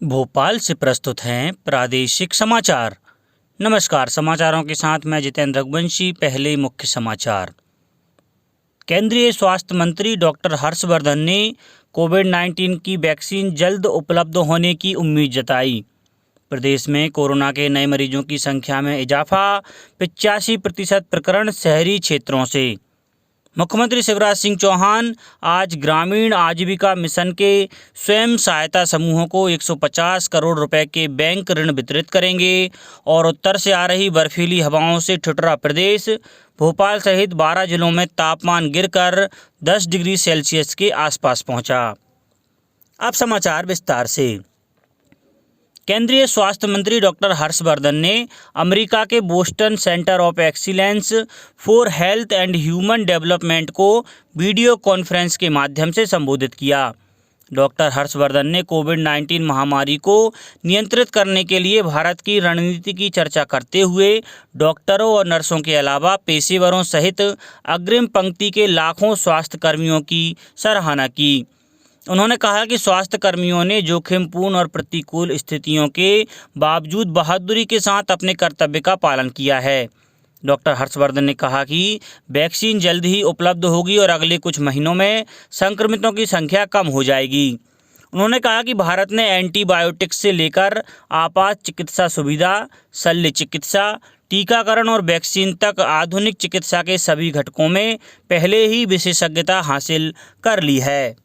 भोपाल से प्रस्तुत हैं प्रादेशिक समाचार। नमस्कार, समाचारों के साथ मैं जितेंद्र रघुवंशी। पहले मुख्य समाचार। केंद्रीय स्वास्थ्य मंत्री डॉक्टर हर्षवर्धन ने कोविड-19 की वैक्सीन जल्द उपलब्ध होने की उम्मीद जताई। प्रदेश में कोरोना के नए मरीजों की संख्या में इजाफा, 85% प्रकरण शहरी क्षेत्रों से। मुख्यमंत्री शिवराज सिंह चौहान आज ग्रामीण आजीविका मिशन के स्वयं सहायता समूहों को 150 करोड़ रुपए के बैंक ऋण वितरित करेंगे। और उत्तर से आ रही बर्फीली हवाओं से ठिठुरा प्रदेश। भोपाल सहित 12 जिलों में तापमान गिरकर 10 डिग्री सेल्सियस के आसपास पहुंचा। अब समाचार विस्तार से। केंद्रीय स्वास्थ्य मंत्री डॉक्टर हर्षवर्धन ने अमेरिका के Boston centre of excellence for health and human development को वीडियो कॉन्फ्रेंस के माध्यम से संबोधित किया। डॉक्टर हर्षवर्धन ने कोविड-19 महामारी को नियंत्रित करने के लिए भारत की रणनीति की चर्चा करते हुए डॉक्टरों और नर्सों के अलावा पेशेवरों सहित अग्रिम पंक्ति के लाखों स्वास्थ्य कर्मियों की सराहना की। उन्होंने कहा कि स्वास्थ्य कर्मियों ने जोखिमपूर्ण और प्रतिकूल स्थितियों के बावजूद बहादुरी के साथ अपने कर्तव्य का पालन किया है। डॉक्टर हर्षवर्धन ने कहा कि वैक्सीन जल्द ही उपलब्ध होगी और अगले कुछ महीनों में संक्रमितों की संख्या कम हो जाएगी। उन्होंने कहा कि भारत ने एंटीबायोटिक्स से लेकर आपात चिकित्सा सुविधा, शल्य चिकित्सा, टीकाकरण और वैक्सीन तक आधुनिक चिकित्सा के सभी घटकों में पहले ही विशेषज्ञता हासिल कर ली है।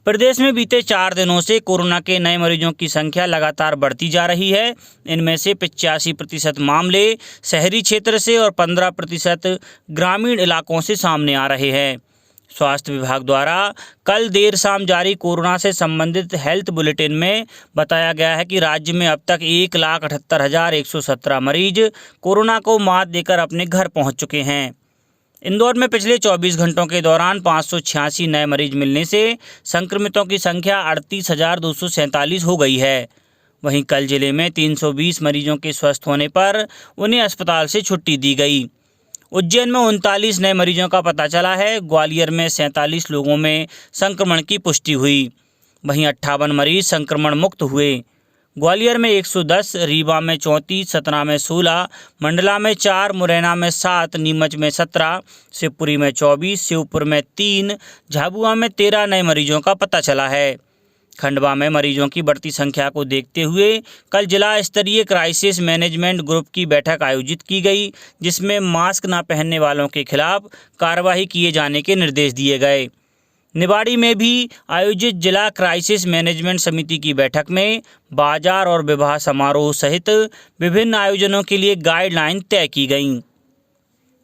प्रदेश में बीते 4 दिनों से कोरोना के नए मरीजों की संख्या लगातार बढ़ती जा रही है। इनमें से 85% मामले शहरी क्षेत्र से और 15% ग्रामीण इलाकों से सामने आ रहे हैं। स्वास्थ्य विभाग द्वारा कल देर शाम जारी कोरोना से संबंधित हेल्थ बुलेटिन में बताया गया है कि राज्य में अब तक 1,78,117 मरीज कोरोना को मात देकर अपने घर पहुंच चुके हैं। इंदौर में पिछले 24 घंटों के दौरान 586 नए मरीज मिलने से संक्रमितों की संख्या 38,247 हो गई है। वहीं कल जिले में 320 मरीजों के स्वस्थ होने पर उन्हें अस्पताल से छुट्टी दी गई। उज्जैन में 39 नए मरीजों का पता चला है। ग्वालियर में 47 लोगों में संक्रमण की पुष्टि हुई। वहीं 58 मरीज संक्रमण मुक्त हुए। ग्वालियर में 110, रीवा में 34, सतना में 16, मंडला में 4, मुरैना में 7, नीमच में 17, शिवपुरी में 24, श्योपुर में 3, झाबुआ में 13 नए मरीजों का पता चला है। खंडवा में मरीजों की बढ़ती संख्या को देखते हुए कल जिला स्तरीय क्राइसिस मैनेजमेंट ग्रुप की बैठक आयोजित की गई, जिसमें मास्क न पहनने वालों के खिलाफ कार्रवाई किए जाने के निर्देश दिए गए। निवाड़ी में भी आयोजित जिला क्राइसिस मैनेजमेंट समिति की बैठक में बाजार और विवाह समारोह सहित विभिन्न आयोजनों के लिए गाइडलाइन तय की गईं।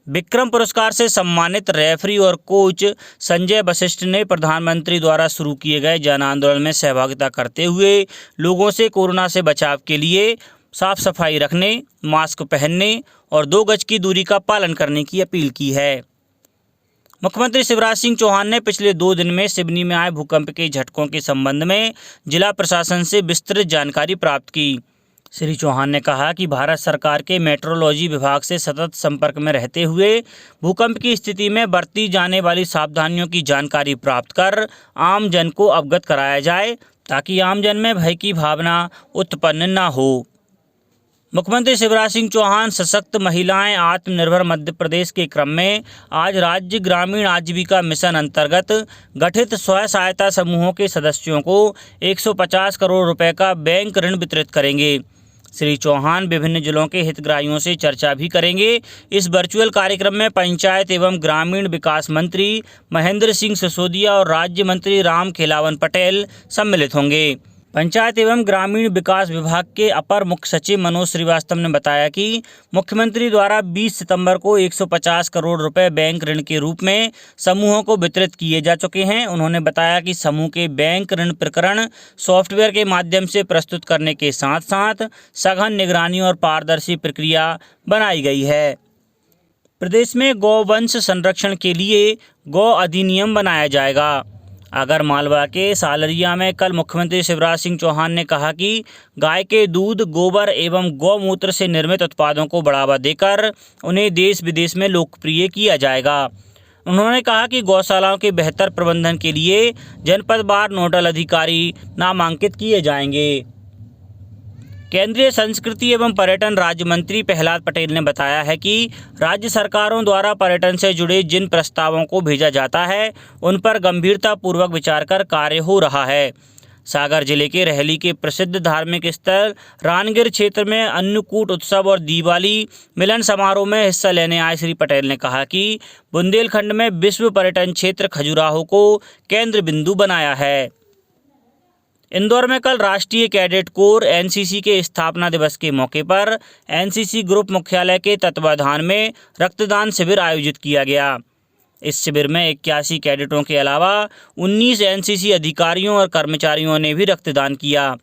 विक्रम पुरस्कार से सम्मानित रेफरी और कोच संजय वशिष्ठ ने प्रधानमंत्री द्वारा शुरू किए गए जन आंदोलन में सहभागिता करते हुए लोगों से कोरोना से बचाव के लिए साफ सफाई रखने, मास्क पहनने और 2 गज की दूरी का पालन करने की अपील की है। मुख्यमंत्री शिवराज सिंह चौहान ने पिछले 2 दिन में सिवनी में आए भूकंप के झटकों के संबंध में जिला प्रशासन से विस्तृत जानकारी प्राप्त की। श्री चौहान ने कहा कि भारत सरकार के मेट्रोलॉजी विभाग से सतत संपर्क में रहते हुए भूकंप की स्थिति में बरती जाने वाली सावधानियों की जानकारी प्राप्त कर आम जन को अवगत कराया जाए, ताकि आम जन में भय की भावना उत्पन्न न हो। मुख्यमंत्री शिवराज सिंह चौहान सशक्त महिलाएं आत्मनिर्भर मध्य प्रदेश के क्रम में आज राज्य ग्रामीण आजीविका मिशन अंतर्गत गठित स्वयं सहायता समूहों के सदस्यों को 150 करोड़ रुपए का बैंक ऋण वितरित करेंगे। श्री चौहान विभिन्न जिलों के हितग्राहियों से चर्चा भी करेंगे। इस वर्चुअल कार्यक्रम में पंचायत एवं ग्रामीण विकास मंत्री महेंद्र सिंह सिसोदिया और राज्य मंत्री राम खेलावन पटेल सम्मिलित होंगे। पंचायत एवं ग्रामीण विकास विभाग के अपर मुख्य सचिव मनोज श्रीवास्तव ने बताया कि मुख्यमंत्री द्वारा 20 सितंबर को 150 करोड़ रुपए बैंक ऋण के रूप में समूहों को वितरित किए जा चुके हैं। उन्होंने बताया कि समूह के बैंक ऋण प्रकरण सॉफ्टवेयर के माध्यम से प्रस्तुत करने के साथ साथ सघन निगरानी और पारदर्शी प्रक्रिया बनाई गई है। प्रदेश में गौवंश संरक्षण के लिए गौ अधिनियम बनाया जाएगा। आगर मालवा के सालरिया में कल मुख्यमंत्री शिवराज सिंह चौहान ने कहा कि गाय के दूध, गोबर एवं गौमूत्र से निर्मित उत्पादों को बढ़ावा देकर उन्हें देश विदेश में लोकप्रिय किया जाएगा। उन्होंने कहा कि गौशालाओं के बेहतर प्रबंधन के लिए जनपदवार नोडल अधिकारी नामांकित किए जाएंगे। केंद्रीय संस्कृति एवं पर्यटन राज्य मंत्री प्रहलाद पटेल ने बताया है कि राज्य सरकारों द्वारा पर्यटन से जुड़े जिन प्रस्तावों को भेजा जाता है उन पर गंभीरतापूर्वक विचार कर कार्य हो रहा है। सागर जिले के रहली के प्रसिद्ध धार्मिक स्थल रानगिर क्षेत्र में अन्नकूट उत्सव और दिवाली मिलन समारोह में हिस्सा लेने आए श्री पटेल ने कहा कि बुंदेलखंड में विश्व पर्यटन क्षेत्र खजुराहो को केंद्र बिंदु बनाया है। इंदौर में कल राष्ट्रीय कैडेट कोर एनसीसी के स्थापना दिवस के मौके पर एनसीसी ग्रुप मुख्यालय के तत्वाधान में रक्तदान शिविर आयोजित किया गया। इस शिविर में 81 कैडेटों के अलावा 19 एनसीसी अधिकारियों और कर्मचारियों ने भी रक्तदान किया।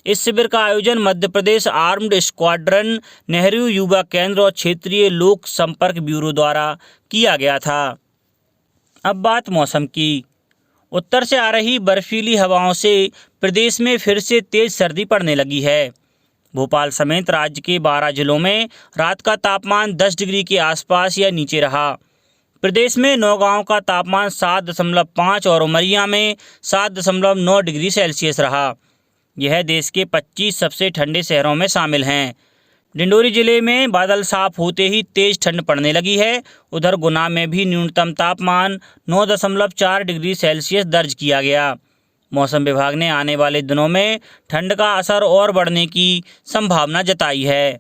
इस शिविर का आयोजन मध्य प्रदेश आर्म्ड स्क्वाड्रन, नेहरू युवा केंद्र और क्षेत्रीय लोक संपर्क ब्यूरो द्वारा किया गया था। अब बात मौसम की। उत्तर से आ रही बर्फीली हवाओं से प्रदेश में फिर से तेज सर्दी पड़ने लगी है। भोपाल समेत राज्य के 12 जिलों में रात का तापमान 10 डिग्री के आसपास या नीचे रहा। प्रदेश में नौगांव का तापमान 7.5 और उमरिया में 7.9 डिग्री सेल्सियस रहा। यह देश के 25 सबसे ठंडे शहरों में शामिल हैं। डिंडोरी जिले में बादल साफ होते ही तेज ठंड पड़ने लगी है। उधर गुना में भी न्यूनतम तापमान 9.4 डिग्री सेल्सियस दर्ज किया गया। मौसम विभाग ने आने वाले दिनों में ठंड का असर और बढ़ने की संभावना जताई है।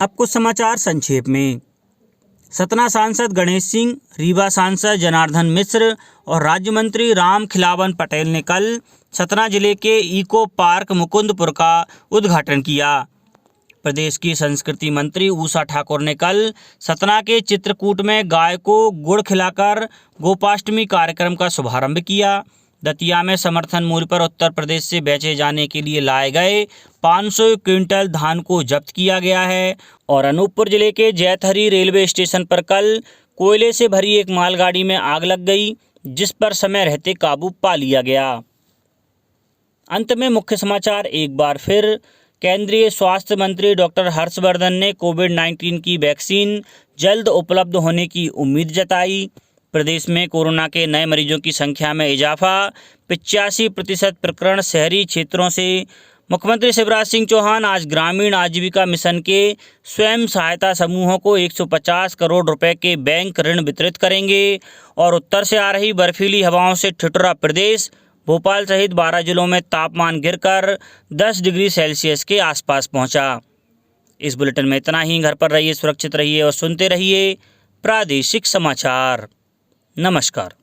अब कुछ समाचार संक्षेप में। सतना सांसद गणेश सिंह, रीवा सांसद जनार्दन मिश्र और राज्य मंत्री राम खिलावन पटेल ने कल सतना जिले के इको पार्क मुकुंदपुर का उद्घाटन किया। प्रदेश की संस्कृति मंत्री उषा ठाकुर ने कल सतना के चित्रकूट में गाय को गुड़ खिलाकर गोपाष्टमी कार्यक्रम का शुभारंभ किया। दतिया में समर्थन मूल्य पर उत्तर प्रदेश से बेचे जाने के लिए लाए गए 500 क्विंटल धान को जब्त किया गया है। और अनूपपुर जिले के जैतहरी रेलवे स्टेशन पर कल कोयले से भरी एक मालगाड़ी में आग लग गई, जिस पर समय रहते काबू पा लिया गया। अंत में मुख्य समाचार एक बार फिर। केंद्रीय स्वास्थ्य मंत्री डॉक्टर हर्षवर्धन ने कोविड-19 की वैक्सीन जल्द उपलब्ध होने की उम्मीद जताई। प्रदेश में कोरोना के नए मरीजों की संख्या में इजाफा, 85% प्रकरण शहरी क्षेत्रों से। मुख्यमंत्री शिवराज सिंह चौहान आज ग्रामीण आजीविका मिशन के स्वयं सहायता समूहों को 150 करोड़ रुपए के बैंक ऋण वितरित करेंगे। और उत्तर से आ रही बर्फीली हवाओं से ठिठुरा प्रदेश। भोपाल सहित 12 जिलों में तापमान गिरकर 10 डिग्री सेल्सियस के आसपास पहुंचा। इस बुलेटिन में इतना ही। घर पर रहिए, सुरक्षित रहिए और सुनते रहिए प्रादेशिक समाचार। नमस्कार।